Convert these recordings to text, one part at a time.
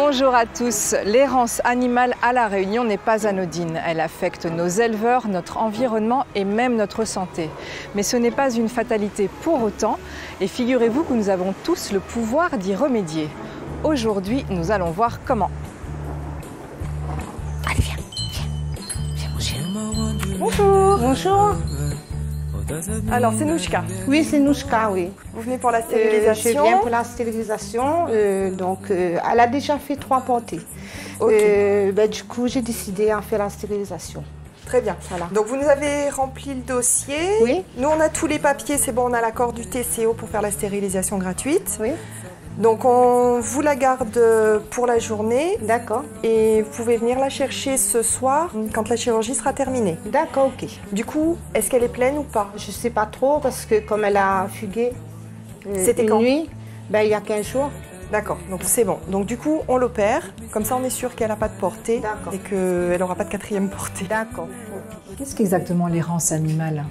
Bonjour à tous. L'errance animale à La Réunion n'est pas anodine. Elle affecte nos éleveurs, notre environnement et même notre santé. Mais ce n'est pas une fatalité pour autant. Et figurez-vous que nous avons tous le pouvoir d'y remédier. Aujourd'hui, nous allons voir comment. Allez, viens mon chien. Bonjour. Bonjour. Alors, c'est Nouchka. Oui, c'est Nouchka, oui. Vous venez pour la stérilisation? Je viens pour la stérilisation. Elle a déjà fait 3 portées. Okay. Du coup, j'ai décidé d'en faire la stérilisation. Très bien. Voilà. Donc, vous nous avez rempli le dossier. Oui. Nous, on a tous les papiers. C'est bon, on a l'accord du TCO pour faire la stérilisation gratuite. Oui. Donc, on vous la garde pour la journée. D'accord. Et vous pouvez venir la chercher ce soir quand la chirurgie sera terminée. D'accord, ok. Du coup, est-ce qu'elle est pleine ou pas? Je sais pas trop parce que comme elle a fugué C'était quand? nuit, il y a 15 jours. D'accord, donc c'est bon. Donc du coup, on l'opère. Comme ça, on est sûr qu'elle n'a pas de portée et qu'elle n'aura pas de 4e portée. D'accord. Qu'est-ce qu'exactement l'errance animale?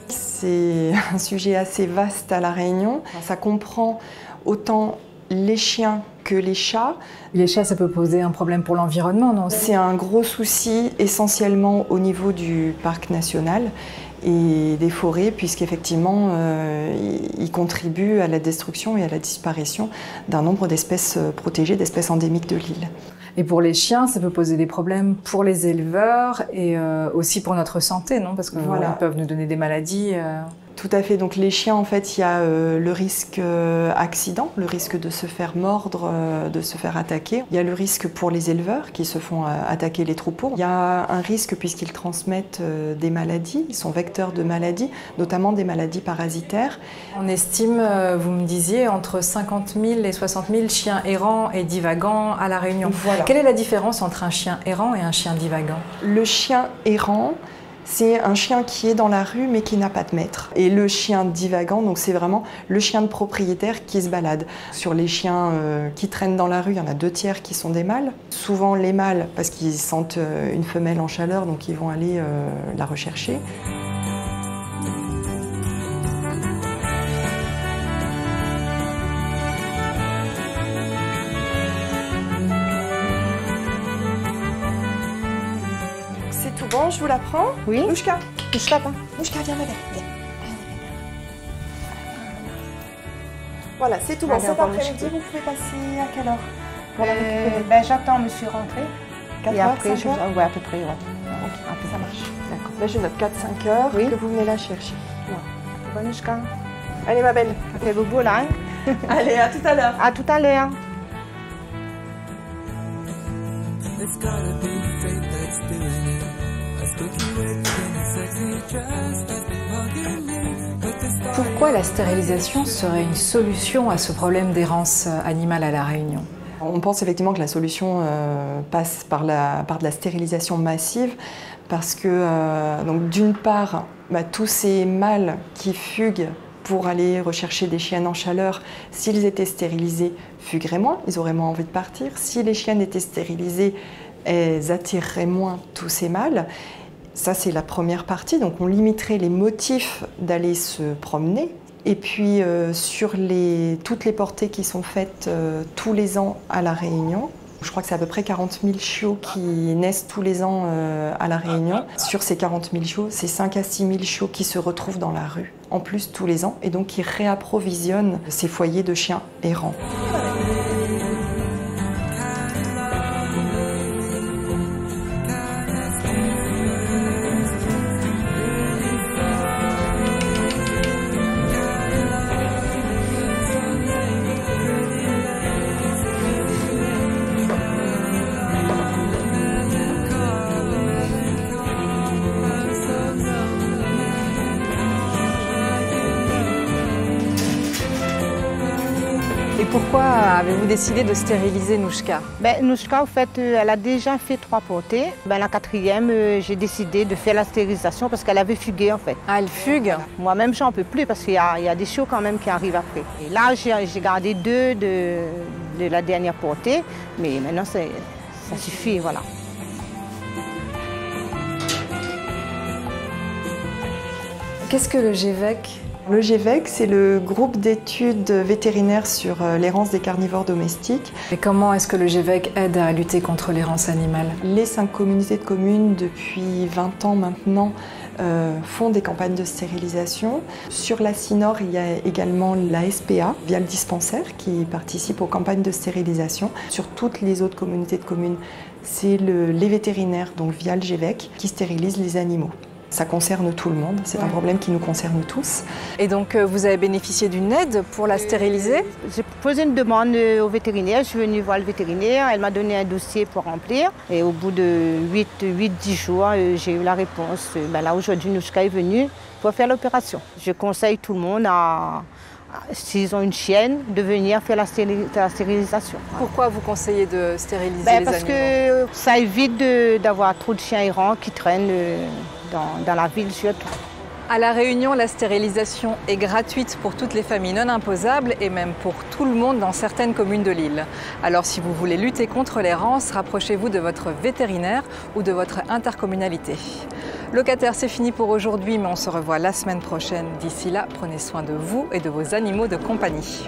C'est un sujet assez vaste à La Réunion. Ça comprend autant les chiens que les chats. Les chats, ça peut poser un problème pour l'environnement, non? C'est un gros souci essentiellement au niveau du parc national et des forêts, puisqu'effectivement, ils contribuent à la destruction et à la disparition d'un nombre d'espèces protégées, d'espèces endémiques de l'île. Et pour les chiens, ça peut poser des problèmes pour les éleveurs et aussi pour notre santé, non? Parce qu'ils peuvent nous donner des maladies. Tout à fait. Donc les chiens, en fait, il y a le risque accident, le risque de se faire mordre, de se faire attaquer. Il y a le risque pour les éleveurs qui se font attaquer les troupeaux. Il y a un risque puisqu'ils transmettent des maladies, ils sont vecteurs de maladies, notamment des maladies parasitaires. On estime, vous me disiez, entre 50 000 et 60 000 chiens errants et divagants à La Réunion. Voilà. Quelle est la différence entre un chien errant et un chien divagant? Le chien errant, c'est un chien qui est dans la rue mais qui n'a pas de maître. Et le chien divagant, donc c'est vraiment le chien de propriétaire qui se balade. Sur les chiens qui traînent dans la rue, il y en a 2/3 qui sont des mâles. Souvent les mâles, parce qu'ils sentent une femelle en chaleur, donc ils vont aller la rechercher. Bon, je vous la prends. Oui. Nouchka. Nouchka, Nouchka, viens, ma belle. Viens. Voilà, c'est tout bon. Cet après-midi, vous pouvez passer à quelle heure pour la récupérer? J'attends monsieur rentrer. 4 et heures, après, 5 heures? Oui, à peu près, ouais. Ok, ça marche. D'accord. Là, je note 4-5 heures que vous venez la chercher. Bon, Nouchka. Allez, ma belle. Ça fait bobo là, hein? Allez, à tout à l'heure. À tout à l'heure. Pourquoi la stérilisation serait une solution à ce problème d'errance animale à La Réunion? On pense effectivement que la solution passe par de la stérilisation massive parce que donc d'une part, tous ces mâles qui fuguent pour aller rechercher des chiennes en chaleur, s'ils étaient stérilisés, fugueraient moins, ils auraient moins envie de partir. Si les chiennes étaient stérilisées, elles attireraient moins tous ces mâles. Ça, c'est la première partie. Donc, on limiterait les motifs d'aller se promener. Et puis, sur toutes les portées qui sont faites tous les ans à La Réunion, je crois que c'est à peu près 40 000 chiots qui naissent tous les ans à La Réunion. Sur ces 40 000 chiots, c'est 5 à 6 000 chiots qui se retrouvent dans la rue, en plus tous les ans, et donc qui réapprovisionnent ces foyers de chiens errants. Et pourquoi avez-vous décidé de stériliser Nouchka? Nouchka, en fait, elle a déjà fait 3 portées. La 4e, j'ai décidé de faire la stérilisation parce qu'elle avait fugué, en fait. Ah, elle fugue? Moi-même, j'en peux plus parce qu'il y a des chiots quand même qui arrivent après. Et là, j'ai gardé 2 de la dernière portée, mais maintenant, ça suffit, voilà. Qu'est-ce que le GVEC Le GEVEC, c'est le groupe d'études vétérinaires sur l'errance des carnivores domestiques. Et comment est-ce que le GEVEC aide à lutter contre l'errance animale? Les 5 communautés de communes, depuis 20 ans maintenant, font des campagnes de stérilisation. Sur la Cinor, il y a également la SPA, via le dispensaire, qui participe aux campagnes de stérilisation. Sur toutes les autres communautés de communes, c'est les vétérinaires, donc via le GEVEC, qui stérilisent les animaux. Ça concerne tout le monde, c'est un problème qui nous concerne tous. Et donc vous avez bénéficié d'une aide pour la stériliser? J'ai posé une demande au vétérinaire, je suis venue voir le vétérinaire, elle m'a donné un dossier pour remplir. Et au bout de 8-10 jours, j'ai eu la réponse. Là aujourd'hui, Nouchka est venue pour faire l'opération. Je conseille tout le monde s'ils ont une chienne, de venir faire la stérilisation. Pourquoi vous conseillez de stériliser les animaux? Parce que ça évite d'avoir trop de chiens errants qui traînent dans la ville surtout. À La Réunion, la stérilisation est gratuite pour toutes les familles non imposables et même pour tout le monde dans certaines communes de l'île. Alors si vous voulez lutter contre l'errance, rapprochez-vous de votre vétérinaire ou de votre intercommunalité. Locataires, c'est fini pour aujourd'hui, mais on se revoit la semaine prochaine. D'ici là, prenez soin de vous et de vos animaux de compagnie.